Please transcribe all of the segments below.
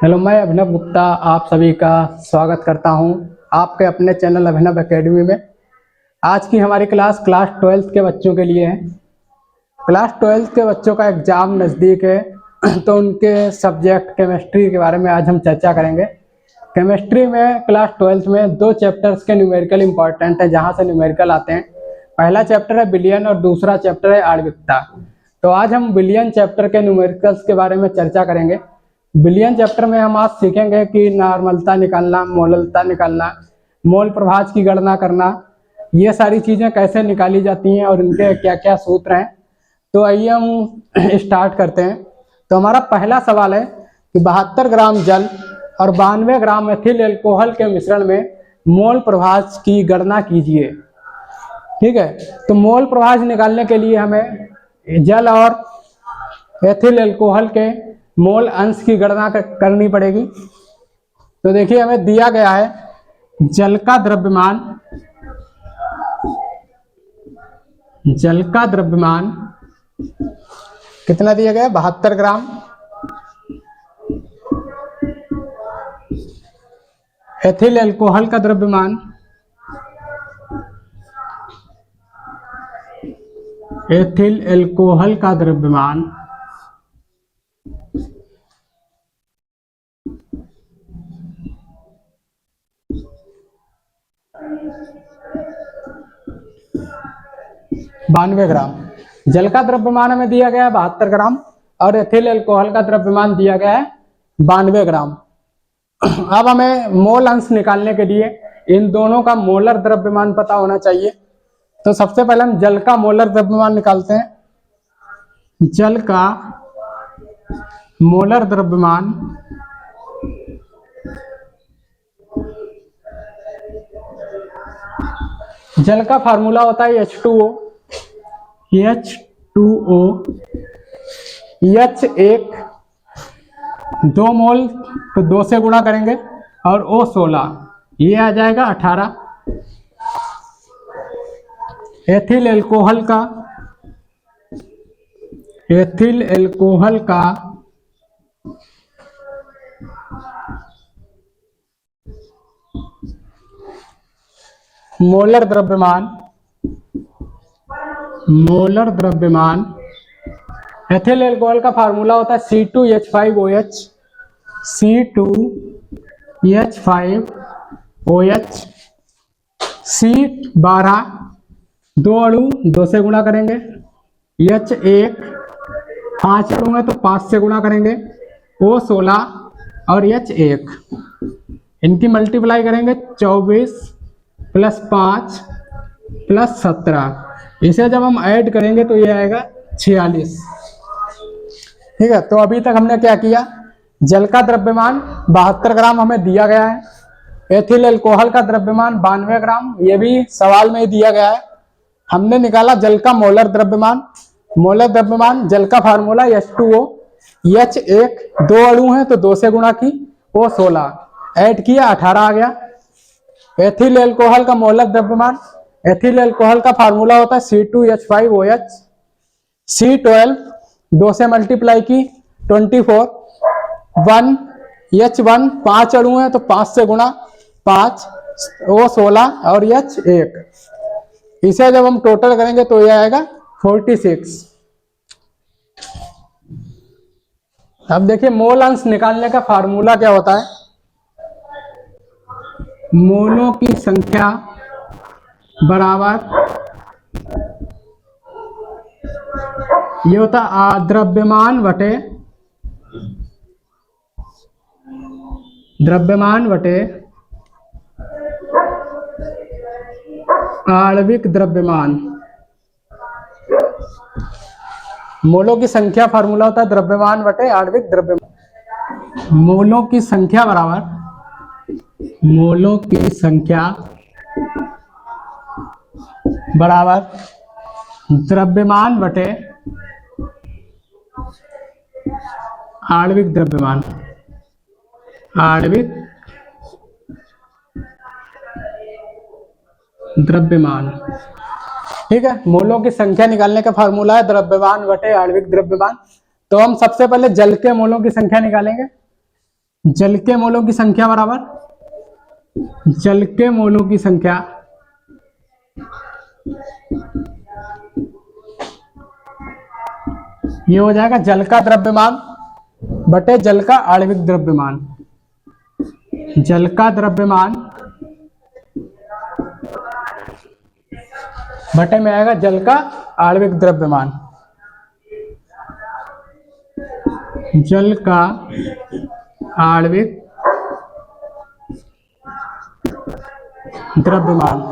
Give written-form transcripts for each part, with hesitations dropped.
Hello, मैं अभिनव गुप्ता आप सभी का स्वागत करता हूं आपके अपने चैनल अभिनव एकेडमी में। आज की हमारी क्लास 12th के बच्चों के लिए है। क्लास 12th के बच्चों का एग्ज़ाम नज़दीक है तो उनके सब्जेक्ट केमिस्ट्री के बारे में आज हम चर्चा करेंगे। केमिस्ट्री में क्लास 12th में 2 चैप्टर्स के न्यूमेरिकल इंपॉर्टेंट है, जहां से न्यूमेरिकल आते हैं। पहला चैप्टर है विलयन और दूसरा चैप्टर है आणविकता। तो आज हम विलयन चैप्टर के न्यूमेरिकल्स के बारे में चर्चा करेंगे। विलयन चैप्टर में हम आज सीखेंगे कि नॉर्मलता निकालना, मोललता निकालना, मोल प्रभाज की गणना करना, ये सारी चीज़ें कैसे निकाली जाती हैं और इनके क्या क्या सूत्र हैं। तो आइए हम स्टार्ट करते हैं। तो हमारा पहला सवाल है कि 72 ग्राम जल और 92 ग्राम एथिल एल्कोहल के मिश्रण में मोल प्रभाज की गणना कीजिए। ठीक है, तो मोल प्रभाज निकालने के लिए हमें जल और एथिल एल्कोहल के मोल अंश की गणना करनी पड़ेगी। तो देखिए, हमें दिया गया है जल का द्रव्यमान कितना दिया गया है? 72 ग्राम। एथिल एल्कोहल का द्रव्यमान 92 ग्राम। जल का द्रव्यमान हमें दिया गया है 72 ग्राम और एथिल एल्कोहल का द्रव्यमान दिया गया है 92 ग्राम। अब हमें मोल अंश निकालने के लिए इन दोनों का मोलर द्रव्यमान पता होना चाहिए। तो सबसे पहले हम जल का मोलर द्रव्यमान निकालते हैं। जल का मोलर द्रव्यमान जल का फार्मूला होता है H2O। H1 2 मोल तो 2 से गुणा करेंगे और O16 ये आ जाएगा 18। एथिल एल्कोहल का मोलर द्रव्यमान एथिल एल्कोहल का फार्मूला होता है C2H5OH। C12 2 अणु 2 से गुणा करेंगे। H1 5 अणु है तो 5 से गुणा करेंगे। O16 और H1 इनकी मल्टीप्लाई करेंगे 24 + 5 + 17। इसे जब हम ऐड करेंगे तो ये आएगा 46। ठीक है, तो अभी तक हमने क्या किया? जल का द्रव्यमान 72 ग्राम हमें दिया गया है। एथिल एल्कोहल का द्रव्यमान 92 ग्राम, ये भी सवाल में ही दिया गया है। हमने निकाला जल का मोलर द्रव्यमान जल का फार्मूला H2O। H1 2 अणु है तो 2 से गुणा की, O16 ऐड किया 18 आ गया। एथिल एल्कोहल का मोलर द्रव्यमान एथिल एल्कोहल का फार्मूला होता है C2H5OH। C12 2 से मल्टीप्लाई की 24। 1 H1 5 अणु है तो 5 से गुणा 5 O16 और H1 इसे जब हम टोटल करेंगे तो यह आएगा 46। अब देखिए, मोल अंश निकालने का फार्मूला क्या होता है? मोलों की संख्या बराबर ये होता है द्रव्यमान बटे आणविक द्रव्यमान। मोलों की संख्या फार्मूला होता है द्रव्यमान बटे आणविक द्रव्यमान। मोलों की संख्या बराबर द्रव्यमान बटे आणविक द्रव्यमान। ठीक है, मोलों की संख्या निकालने का फार्मूला है द्रव्यमान बटे आणविक द्रव्यमान। तो हम सबसे पहले जल के मोलों की संख्या निकालेंगे। जल के मोलों की संख्या बराबर जल के मोलों की संख्या ये हो जाएगा जल का द्रव्यमान बटे जल का आणविक द्रव्यमान। जल का द्रव्यमान बटे में आएगा जल का आणविक द्रव्यमान। जल का आणविक द्रव्यमान।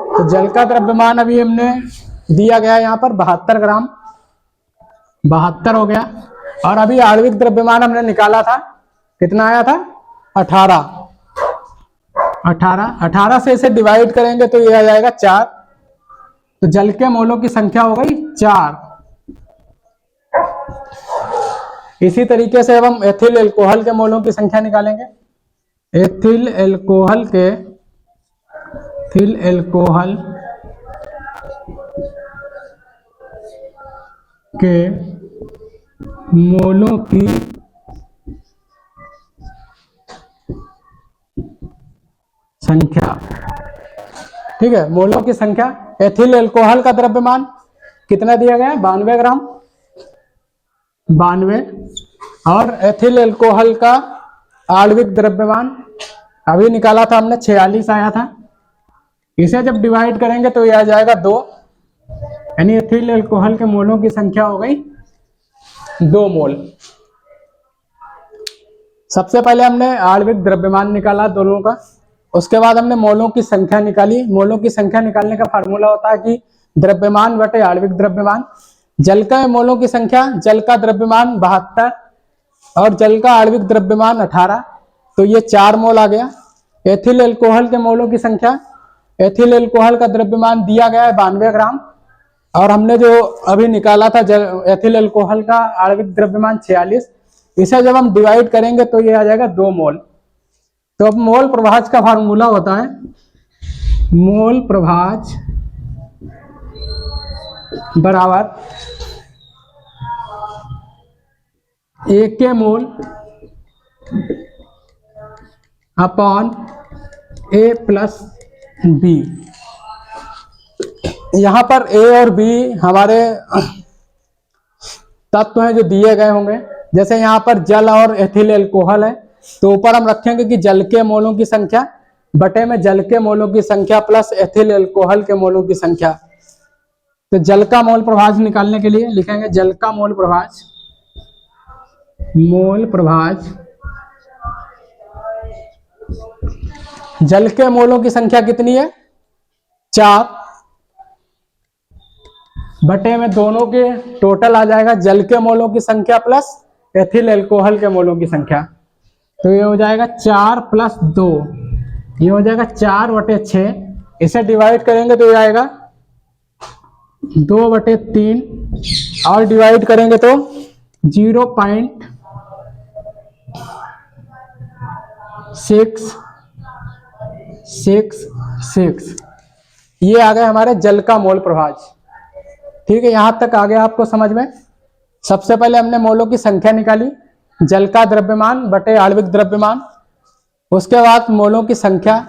तो जल का द्रव्यमान अभी हमने दिया गया यहाँ पर 72 ग्राम, 72 हो गया। और अभी आणविक द्रव्यमान हमने निकाला था, कितना आया था 18। 18 से इसे डिवाइड करेंगे तो ये आ जाएगा 4। तो जल के मोलों की संख्या हो गई 4। इसी तरीके से अब हम एथिल एल्कोहल के मोलों की संख्या निकालेंगे। एथिल एल्कोहल के मोलों की संख्या, ठीक है, मोलों की संख्या। एथिल एल्कोहल का द्रव्यमान कितना दिया गया है 92 ग्राम, 92। और एथिल एल्कोहल का आणविक द्रव्यमान अभी निकाला था हमने 46 आया था। इसे जब डिवाइड करेंगे तो ये आ जाएगा 2, यानी एथिल एल्कोहल के मोलों की संख्या हो गई 2 मोल। सबसे पहले हमने आणविक द्रव्यमान निकाला दोनों का, उसके बाद हमने मोलों की संख्या निकाली। मोलों की संख्या निकालने का फार्मूला होता है कि द्रव्यमान बटे आणविक द्रव्यमान। जल का मोलों की संख्या, जल का द्रव्यमान 72 और जल का आणविक द्रव्यमान 18, तो ये 4 मोल आ गया। एथिल एल्कोहल के मोलों की संख्या, एथिल एल्कोहल का द्रव्यमान दिया गया है 92 ग्राम और हमने जो अभी निकाला था एथिल एल्कोहल का आणविक द्रव्यमान 46। इसे जब हम डिवाइड करेंगे तो ये आ जाएगा 2 मोल। तो अब मोल प्रभाज का फार्मूला होता है मोल प्रभाज बराबर A के मोल अपॉन A प्लस बी। यहां पर A और B हमारे तत्व हैं जो दिए गए होंगे। जैसे यहाँ पर जल और एथिल एल्कोहल है, तो ऊपर हम रखेंगे कि जल के मोलों की संख्या बटे में जल के मोलों की संख्या प्लस एथिल एल्कोहल के मोलों की संख्या। तो जल का मोल प्रभाज निकालने के लिए लिखेंगे जल का मोल प्रभाज, जल के मोलों की संख्या कितनी है 4 बटे में दोनों के टोटल आ जाएगा जल के मोलों की संख्या प्लस एथिल एल्कोहल के मोलों की संख्या। तो ये हो जाएगा 4 प्लस 2, ये हो जाएगा 4 बटे 6। इसे डिवाइड करेंगे तो ये आएगा 2 बटे 3 और डिवाइड करेंगे तो 0.666। ये आ गए हमारे जल का मोल प्रभाज। ठीक है, यहां तक आ गया आपको समझ में। सबसे पहले हमने मोलों की संख्या निकाली, जल का द्रव्यमान बटे आणविक द्रव्यमान। उसके बाद मोलों की संख्या,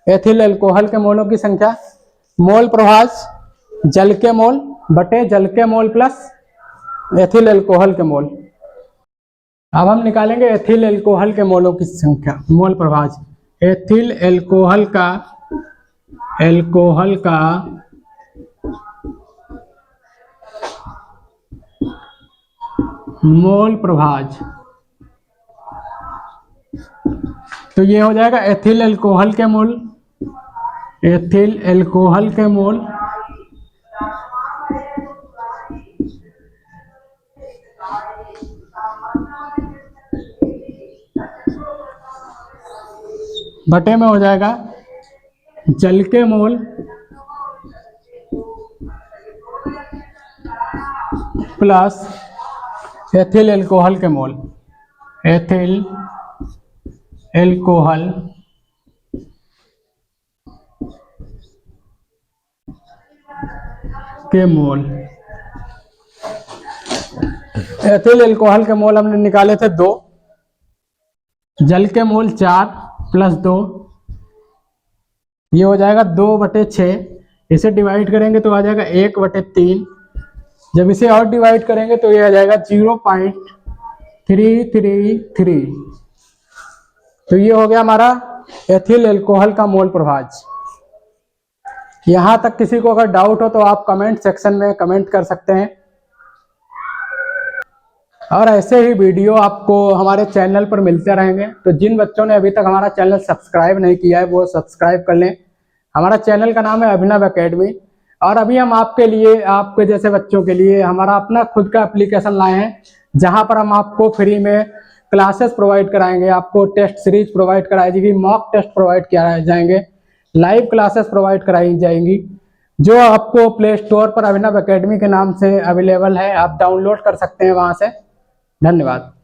एथिल एल्कोहल के मोलों की संख्या, मोल प्रभाज जल के मोल बटे जल के मोल प्लस एथिल एल्कोहल के मोल। अब हम निकालेंगे एथिल एल्कोहल के मोलों की संख्या, मोल प्रभाज। एथिल एल्कोहल का मोल प्रभाज, तो ये हो जाएगा एथिल एल्कोहल के मोल, एथिल एल्कोहल के मोल बटे में हो जाएगा जल के मोल प्लस एथिल एल्कोहल के मोल, एथिल एल्कोहल के मोल। एथिल अल्कोहल के मोल हमने निकाले थे 2, जल के मोल 4 प्लस 2, ये हो जाएगा 2/6। इसे डिवाइड करेंगे तो आ जाएगा 1/3। जब इसे और डिवाइड करेंगे तो ये आ जाएगा 0.333। तो ये हो गया हमारा एथिल अल्कोहल का मोल प्रभाज। यहां तक किसी को अगर डाउट हो तो आप कमेंट सेक्शन में कमेंट कर सकते हैं। और ऐसे ही वीडियो आपको हमारे चैनल पर मिलते रहेंगे। तो जिन बच्चों ने अभी तक हमारा चैनल सब्सक्राइब नहीं किया है वो सब्सक्राइब कर लें। हमारा चैनल का नाम है अभिनव एकेडमी। और अभी हम आपके लिए, आपके जैसे बच्चों के लिए हमारा अपना खुद का एप्लीकेशन लाए हैं, जहां पर हम आपको फ्री में क्लासेस प्रोवाइड कराएंगे, आपको टेस्ट सीरीज प्रोवाइड कराई जाएगी, मॉक टेस्ट प्रोवाइड कराए जाएंगे, लाइव क्लासेस प्रोवाइड कराई जाएंगी, जो आपको प्ले स्टोर पर अभिनव एकेडमी के नाम से अवेलेबल है। आप डाउनलोड कर सकते हैं वहां से। धन्यवाद।